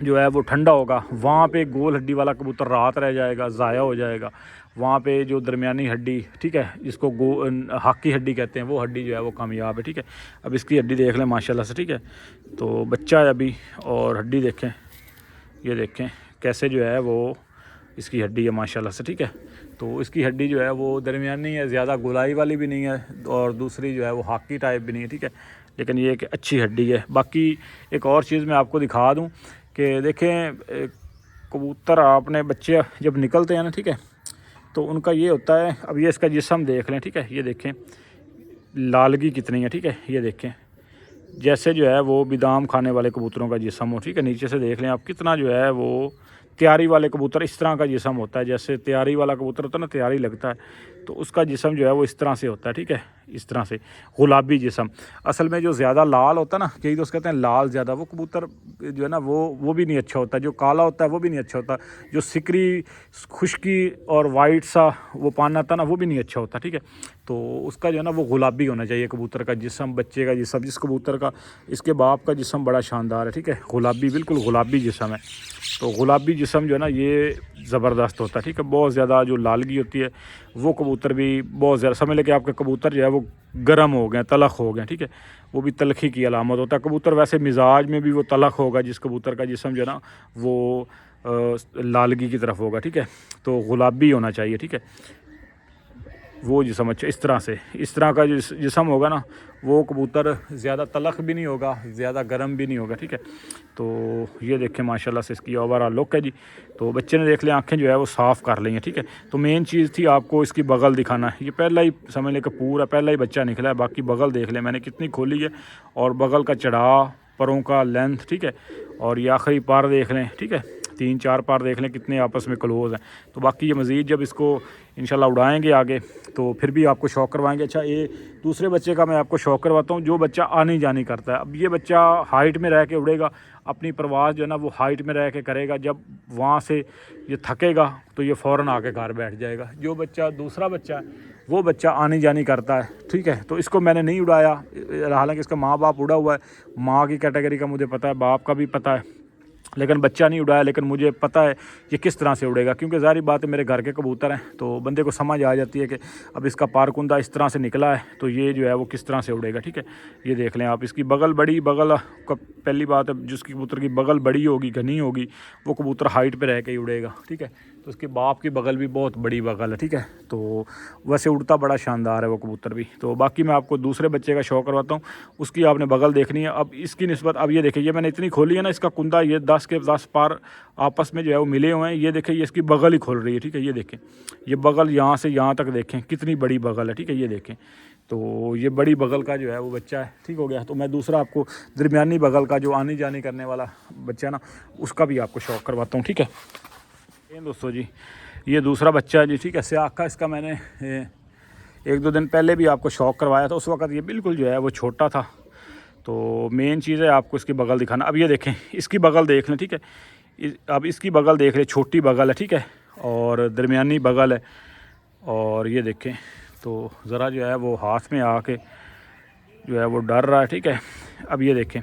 جو ہے وہ ٹھنڈا ہوگا وہاں پہ گول ہڈی والا کبوتر رات رہ جائے گا، ضائع ہو جائے گا۔ وہاں پہ جو درمیانی ہڈی، ٹھیک ہے، جس کو حق کی ہڈی کہتے ہیں، وہ ہڈی جو ہے وہ کامیاب ہے، ٹھیک ہے۔ اب اس کی ہڈی دیکھ لیں ماشاءاللہ سے، ٹھیک ہے۔ تو بچہ ہے ابھی، اور ہڈی دیکھیں، یہ دیکھیں کیسے جو ہے وہ اس کی ہڈی ہے ماشاءاللہ سے، ٹھیک ہے۔ تو اس کی ہڈی جو ہے وہ درمیانی ہے، زیادہ گولائی والی بھی نہیں ہے، اور دوسری جو ہے وہ ہاکی ٹائپ بھی نہیں ہے، ٹھیک ہے، لیکن یہ ایک اچھی ہڈی ہے۔ باقی ایک اور چیز میں آپ کو دکھا دوں کہ دیکھیں کبوتر آپ نے بچے جب نکلتے ہیں نا، ٹھیک ہے، تو ان کا یہ ہوتا ہے، اب یہ اس کا جسم دیکھ لیں، ٹھیک ہے، یہ دیکھیں لالگی کتنی ہے، ٹھیک ہے، یہ دیکھیں جیسے جو ہے وہ بادام کھانے والے کبوتروں کا جسم ہو، ٹھیک ہے، نیچے سے دیکھ لیں آپ کتنا جو ہے وہ تیاری والے کبوتر اس طرح کا جسم ہوتا ہے، جیسے تیاری والا کبوتر ہوتا ہے نا، تیاری لگتا ہے، تو اس کا جسم جو ہے وہ اس طرح سے ہوتا ہے، ٹھیک ہے، اس طرح سے گلابی جسم۔ اصل میں جو زیادہ لال ہوتا ہے نا، کئی دوست کہتے ہیں لال زیادہ، وہ کبوتر جو ہے نا وہ بھی نہیں اچھا ہوتا، جو کالا ہوتا ہے وہ بھی نہیں اچھا ہوتا، جو سکری خشکی اور وائٹ سا وہ پان آتا ہے نا، وہ بھی نہیں اچھا ہوتا، ٹھیک ہے۔ تو اس کا جو ہے نا وہ گلابی ہونا چاہیے کبوتر کا جسم، بچے کا جسم، جس کبوتر کا اس کے باپ کا جسم بڑا شاندار ہے، ٹھیک ہے، گلابی، بالکل گلابی جسم ہے۔ تو گلابی جسم جو ہے نا یہ زبردست ہوتا ہے، ٹھیک ہے۔ بہت زیادہ جو لالگی ہوتی ہے وہ کبوتر بھی بہت زیادہ، سمجھ لیں کہ آپ کے کبوتر جو ہے وہ گرم ہو گئے، تلخ ہو گئے، ٹھیک ہے، وہ بھی تلخی کی علامت ہوتا ہے۔ کبوتر ویسے مزاج میں بھی وہ تلخ ہوگا جس کبوتر کا جسم جو ہے نا وہ لالگی کی طرف ہوگا، ٹھیک ہے، تو گلابی ہونا چاہیے، ٹھیک ہے، وہ جسم اچھا اس طرح کا جسم ہوگا نا، وہ کبوتر زیادہ تلخ بھی نہیں ہوگا، زیادہ گرم بھی نہیں ہوگا، ٹھیک ہے۔ تو یہ دیکھیں ماشاءاللہ سے اس کی اوور آل لک ہے جی۔ تو بچے نے دیکھ لیں آنکھیں جو ہے وہ صاف کر لی ہیں، ٹھیک ہے۔ تو مین چیز تھی آپ کو اس کی بغل دکھانا ہے، یہ پہلا ہی سمجھ لیں کہ پورا پہلا ہی بچہ نکلا ہے، باقی بغل دیکھ لیں میں نے کتنی کھولی ہے، اور بغل کا چڑھا، پروں کا لینتھ، ٹھیک ہے، اور یہ آخری پار دیکھ لیں، ٹھیک ہے، 3-4 پار دیکھ لیں کتنے آپس میں کلوز ہیں۔ تو باقی یہ مزید جب اس کو انشاءاللہ اڑائیں گے آگے تو پھر بھی آپ کو شوق کروائیں گے۔ اچھا، یہ دوسرے بچے کا میں آپ کو شوق کرواتا ہوں، جو بچہ آنی جانی کرتا ہے۔ اب یہ بچہ ہائٹ میں رہ کے اڑے گا، اپنی پرواز جو ہے نا وہ ہائٹ میں رہ کے کرے گا، جب وہاں سے یہ تھکے گا تو یہ فوراً آ کے گھر بیٹھ جائے گا۔ جو بچہ دوسرا بچہ ہے وہ بچہ آنی جانی کرتا ہے، ٹھیک ہے، تو اس کو میں نے نہیں اڑایا، حالانکہ اس کا ماں باپ اڑا ہوا ہے، ماں کی کیٹیگری کا مجھے پتہ ہے، باپ کا بھی پتہ ہے، لیکن بچہ نہیں اڑایا، لیکن مجھے پتہ ہے یہ کس طرح سے اڑے گا، کیونکہ ظاہری بات ہے میرے گھر کے کبوتر ہیں، تو بندے کو سمجھ آ جاتی ہے کہ اب اس کا پارکندہ اس طرح سے نکلا ہے تو یہ جو ہے وہ کس طرح سے اڑے گا، ٹھیک ہے۔ یہ دیکھ لیں آپ، اس کی بغل بڑی، بغل کا پہلی بات ہے جس کی کبوتر کی بغل بڑی ہوگی، گھنی ہوگی، وہ کبوتر ہائٹ پہ رہ کے ہی اڑے گا، ٹھیک ہے۔ تو اس کے باپ کی بغل بھی بہت بڑی بغل ہے، ٹھیک ہے، تو ویسے اڑتا بڑا شاندار ہے وہ کبوتر بھی۔ تو باقی میں آپ کو دوسرے بچے کا شو کرواتا ہوں، اس کی آپ نے بغل دیکھنی ہے۔ اب اس کی نسبت، اب یہ دیکھیں، یہ میں نے اتنی کھولی ہے نا، اس کا کندہ یہ 10 کے 10 پار آپس میں جو ہے وہ ملے ہوئے ہیں، یہ دیکھیں یہ اس کی بغل ہی کھل رہی ہے، ٹھیک ہے، یہ دیکھیں یہ بغل یہاں سے یہاں تک دیکھیں کتنی بڑی بغل ہے، ٹھیک ہے، یہ دیکھیں، تو یہ بڑی بغل کا جو ہے وہ بچہ ہے، ٹھیک ہو گیا۔ تو میں دوسرا آپ کو درمیانی بغل کا جو آنی جانی کرنے والا بچہ ہے نا، اس کا بھی آپ کو شوق کرواتا ہوں، ٹھیک ہے۔ دوستو جی، یہ دوسرا بچہ ہے جی، ٹھیک ہے، سیاہ کا، اس کا میں نے 1-2 دن پہلے بھی آپ کو شوق کروایا تھا، اس وقت یہ بالکل جو ہے وہ چھوٹا تھا۔ تو مین چیز ہے آپ کو اس کی بغل دکھانا۔ اب یہ دیکھیں اس کی بغل دیکھ لیں، ٹھیک ہے، اب اس کی بغل دیکھ لیں، چھوٹی بغل ہے، ٹھیک ہے، اور درمیانی بغل ہے، اور یہ دیکھیں تو ذرا جو ہے وہ ہاتھ میں آ کے جو ہے وہ ڈر رہا ہے، ٹھیک ہے۔ اب یہ دیکھیں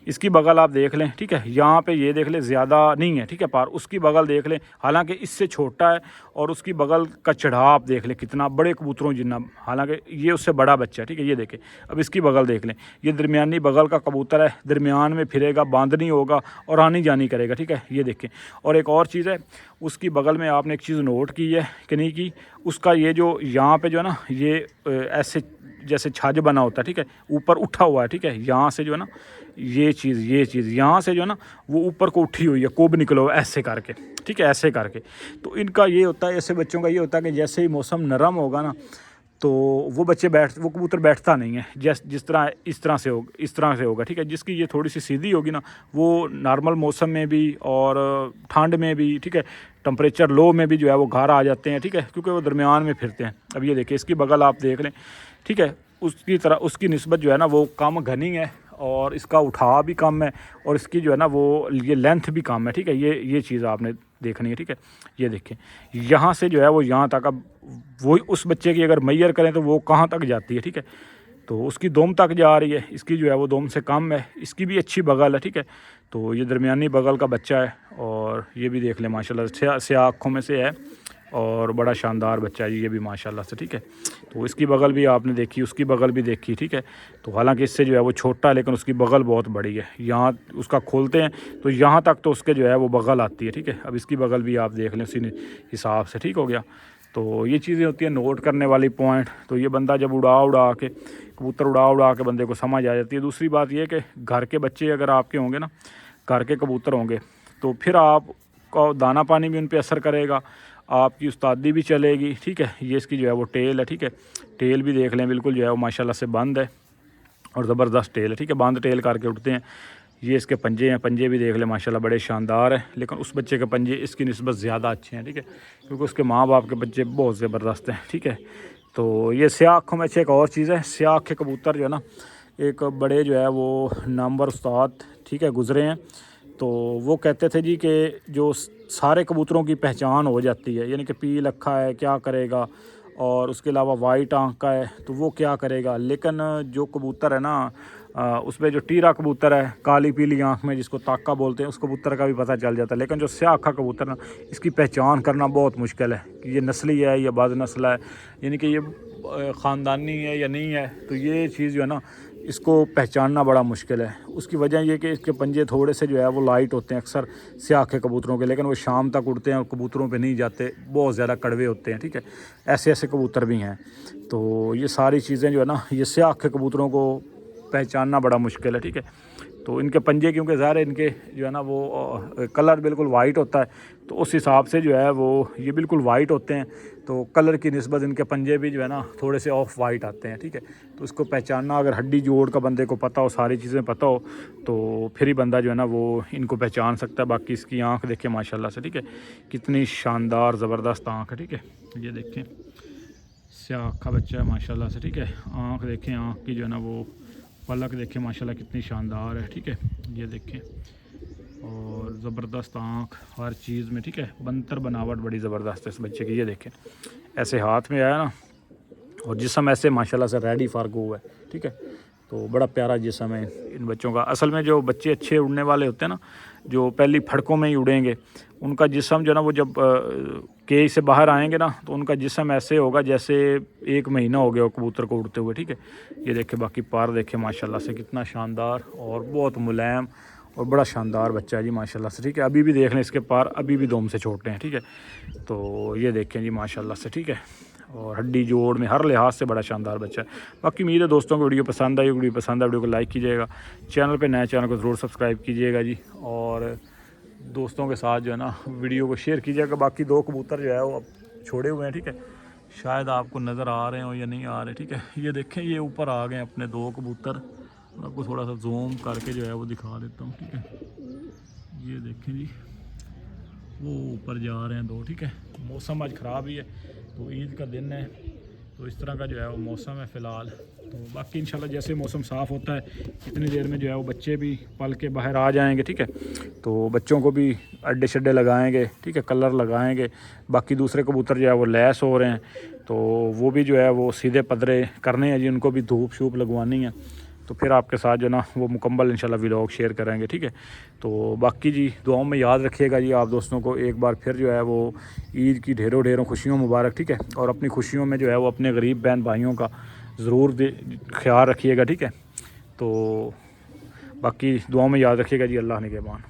اس کی بغل آپ دیکھ لیں، ٹھیک ہے، یہاں پہ یہ دیکھ لیں زیادہ نہیں ہے، ٹھیک ہے، پار اس کی بغل دیکھ لیں، حالانکہ اس سے چھوٹا ہے، اور اس کی بغل کا چڑھاؤ آپ دیکھ لیں کتنا بڑے کبوتروں جتنا، حالانکہ یہ اس سے بڑا بچہ ہے، ٹھیک ہے، یہ دیکھیں اب اس کی بغل دیکھ لیں، یہ درمیانی بغل کا کبوتر ہے، درمیان میں پھرے گا، باندھنی ہوگا اور آنی جانی کرے گا، ٹھیک ہے، یہ دیکھیں۔ اور ایک اور چیز ہے اس کی بغل میں، آپ نے ایک چیز نوٹ کی ہے کہ نہیں کی، اس کا یہ جو یہاں پہ جو ہے نا یہ ایسے جیسے چھاج بنا ہوتا ہے، ٹھیک ہے، اوپر اٹھا ہوا ہے، ٹھیک ہے، یہاں سے جو ہے نا یہ چیز یہاں سے جو ہے نا وہ اوپر کو اٹھی ہوئی ہے، کوب نکلو ایسے کر کے، ٹھیک ہے، ایسے کر کے۔ تو ان کا یہ ہوتا ہے، ایسے بچوں کا یہ ہوتا ہے کہ جیسے ہی موسم نرم ہوگا نا تو وہ کبوتر بیٹھتا نہیں ہے، جس طرح اس طرح سے ہوگا، ٹھیک ہے۔ جس کی یہ تھوڑی سی سیدھی ہوگی نا، وہ نارمل موسم میں بھی اور ٹھنڈ میں بھی، ٹھیک ہے، ٹمپریچر لو میں بھی جو ہے وہ گھر آ جاتے ہیں، ٹھیک ہے، کیونکہ وہ درمیان میں پھرتے ہیں۔ اب یہ دیکھیں اس کی بغل آپ دیکھ لیں، ٹھیک ہے، اس کی نسبت جو ہے نا وہ کم گھنی ہے، اور اس کا اٹھاؤ بھی کم ہے، اور اس کی جو ہے نا وہ یہ لینتھ بھی کم ہے، ٹھیک ہے، یہ چیز آپ نے دیکھنی ہے، ٹھیک ہے۔ یہ دیکھیں یہاں سے جو ہے وہ یہاں تک، اب وہ اس بچے کی اگر میئر کریں تو وہ کہاں تک جاتی ہے، ٹھیک ہے۔ تو اس کی دوم تک جا رہی ہے، اس کی جو ہے وہ دوم سے کم ہے، اس کی بھی اچھی بغل ہے، ٹھیک ہے. تو یہ درمیانی بغل کا بچہ ہے، اور یہ بھی دیکھ لیں ماشاءاللہ سیاہ آنکھوں میں سے ہے، اور بڑا شاندار بچہ ہے یہ بھی ماشاءاللہ سے، ٹھیک ہے. تو اس کی بغل بھی آپ نے دیکھی، اس کی بغل بھی دیکھی، ٹھیک ہے. تو حالانکہ اس سے جو ہے وہ چھوٹا ہے، لیکن اس کی بغل بہت بڑی ہے. یہاں اس کا کھولتے ہیں تو یہاں تک تو اس کے جو ہے وہ بغل آتی ہے، ٹھیک ہے. اب اس کی بغل بھی آپ دیکھ لیں اسی حساب سے، ٹھیک ہو گیا. تو یہ چیزیں ہوتی ہیں نوٹ کرنے والی پوائنٹ. تو یہ بندہ جب اڑا کے کبوتر اڑا کے بندے کو سمجھ آ جاتی ہے. دوسری بات یہ کہ گھر کے بچے اگر آپ کے ہوں گے نا، گھر کے کبوتر ہوں گے، تو پھر آپ کا دانہ پانی بھی ان پہ اثر کرے گا، آپ کی استادی بھی چلے گی، ٹھیک ہے. یہ اس کی جو ہے وہ ٹیل ہے، ٹھیک ہے. ٹیل بھی دیکھ لیں بالکل جو ہے وہ ماشاءاللہ سے بند ہے، اور زبردست ٹیل ہے، ٹھیک ہے. بند ٹیل کر کے اٹھتے ہیں. یہ اس کے پنجے ہیں، پنجے بھی دیکھ لیں ماشاءاللہ بڑے شاندار ہیں، لیکن اس بچے کے پنجے اس کی نسبت زیادہ اچھے ہیں، ٹھیک ہے، کیونکہ اس کے ماں باپ کے بچے بہت زبردست ہیں، ٹھیک ہے. تو یہ سیاہ آنکھوں میں سے ایک اور چیز ہے. سیاہ آنکھ کے کبوتر جو ہے نا، ایک بڑے جو ہے وہ نامور استاد، ٹھیک ہے، گزرے ہیں. تو وہ کہتے تھے جی کہ جو سارے کبوتروں کی پہچان ہو جاتی ہے، یعنی کہ پیل اکھا ہے کیا کرے گا، اور اس کے علاوہ وائٹ آنکھ کا ہے تو وہ کیا کرے گا. لیکن جو کبوتر ہے نا، اس میں جو ٹیرا کبوتر ہے کالی پیلی آنکھ میں، جس کو تاکا بولتے ہیں، اس کبوتر کا بھی پتہ چل جاتا ہے. لیکن جو سیاہ آنکھا کبوتر نا، اس کی پہچان کرنا بہت مشکل ہے کہ یہ نسلی ہے یا بعض نسل ہے، یعنی کہ یہ خاندانی ہے یا نہیں ہے. تو یہ چیز جو ہے نا، اس کو پہچاننا بڑا مشکل ہے. اس کی وجہ یہ کہ اس کے پنجے تھوڑے سے جو ہے وہ لائٹ ہوتے ہیں اکثر سیاہ کے کبوتروں کے، لیکن وہ شام تک اڑتے ہیں اور کبوتروں پہ نہیں جاتے، بہت زیادہ کڑوے ہوتے ہیں، ٹھیک ہے. ایسے کبوتر بھی ہیں. تو یہ ساری چیزیں جو ہے نا، یہ سیاہ کے کبوتروں کو پہچاننا بڑا مشکل ہے، ٹھیک ہے. تو ان کے پنجے کیونکہ ظاہر ہے ان کے جو ہے نا وہ کلر بالکل وائٹ ہوتا ہے، تو اس حساب سے جو ہے وہ یہ بالکل وائٹ ہوتے ہیں. تو کلر کی نسبت ان کے پنجے بھی جو ہے نا تھوڑے سے آف وائٹ آتے ہیں، ٹھیک ہے. تو اس کو پہچاننا، اگر ہڈی جوڑ کا بندے کو پتہ ہو، ساری چیزیں پتہ ہو، تو پھر ہی بندہ جو ہے نا وہ ان کو پہچان سکتا ہے. باقی اس کی آنکھ دیکھیں ماشاءاللہ سے، ٹھیک ہے، کتنی شاندار زبردست آنکھ ہے، ٹھیک ہے. یہ دیکھیں سیاہ آنکھ کا بچہ ہے ماشاءاللہ سے، ٹھیک ہے. آنکھ دیکھیں، آنکھ کی جو ہے نا وہ پلک دیکھیں ماشاءاللہ کتنی شاندار ہے، ٹھیک ہے. یہ دیکھیں، اور زبردست آنکھ ہر چیز میں، ٹھیک ہے. بنتر بناوٹ بڑی زبردست ہے اس بچے کی. یہ دیکھیں ایسے ہاتھ میں آیا نا، اور جسم ایسے ماشاءاللہ سے ریڈی فار گو ہے، ٹھیک ہے. تو بڑا پیارا جسم ہے ان بچوں کا. اصل میں جو بچے اچھے اڑنے والے ہوتے ہیں نا، جو پہلی پھڑکوں میں ہی اڑیں گے، ان کا جسم جو ہے نا وہ جب کیج سے باہر آئیں گے نا، تو ان کا جسم ایسے ہوگا جیسے 1 مہینہ ہو گیا کبوتر کو اڑتے ہوئے، ٹھیک ہے. یہ دیکھیں باقی پار دیکھیں ماشاءاللہ سے کتنا شاندار اور بہت ملائم اور بڑا شاندار بچہ ہے جی ماشاءاللہ سے، ٹھیک ہے. ابھی بھی دیکھ لیں اس کے پار ابھی بھی دوم سے چھوٹے ہیں، ٹھیک ہے. تو یہ دیکھیں جی ماشاءاللہ سے، ٹھیک ہے. اور ہڈی جوڑ میں ہر لحاظ سے بڑا شاندار بچہ ہے. باقی امید ہے دوستوں کو ویڈیو پسند آئی، ویڈیو پسند ہے ویڈیو کو لائک کیجیے گا. چینل پہ نئے چینل کو ضرور سبسکرائب کیجیے گا جی، اور دوستوں کے ساتھ جو ہے نا ویڈیو کو شیئر کیجیے گا. باقی 2 کبوتر جو ہے وہ اب چھوڑے ہوئے ہیں، ٹھیک ہے. شاید آپ کو نظر آ رہے ہوں یا نہیں آ رہے، ٹھیک ہے. یہ دیکھیں یہ اوپر آ گئے اپنے 2 کبوتر. آپ کو تھوڑا سا زوم کر کے جو ہے وہ دکھا دیتا ہوں، ٹھیک ہے. یہ دیکھیں جی وہ اوپر جا رہے ہیں 2، ٹھیک ہے. موسم آج خراب ہی ہے، تو عید کا دن ہے، تو اس طرح کا جو ہے وہ موسم ہے فی الحال. تو باقی انشاءاللہ جیسے موسم صاف ہوتا ہے اتنی دیر میں جو ہے وہ بچے بھی پل کے باہر آ جائیں گے، ٹھیک ہے. تو بچوں کو بھی اڈے شڈے لگائیں گے، ٹھیک ہے، کلر لگائیں گے. باقی دوسرے کبوتر جو ہے وہ لیس ہو رہے ہیں، تو وہ بھی جو ہے وہ سیدھے پدرے کرنے ہیں جی، ان کو بھی دھوپ شوپ لگوانی ہے. تو پھر آپ کے ساتھ جو ہے نا وہ مکمل انشاءاللہ ولاگ شیئر کریں گے، ٹھیک ہے. تو باقی جی دعاؤں میں یاد رکھیے گا جی آپ دوستوں کو. ایک بار پھر جو ہے وہ عید کی ڈھیروں خوشیوں مبارک، ٹھیک ہے. اور اپنی خوشیوں میں جو ہے وہ اپنے غریب بہن بھائیوں کا ضرور خیال رکھیے گا، ٹھیک ہے. تو باقی دعاؤں میں یاد رکھیے گا جی. اللہ نگہبان.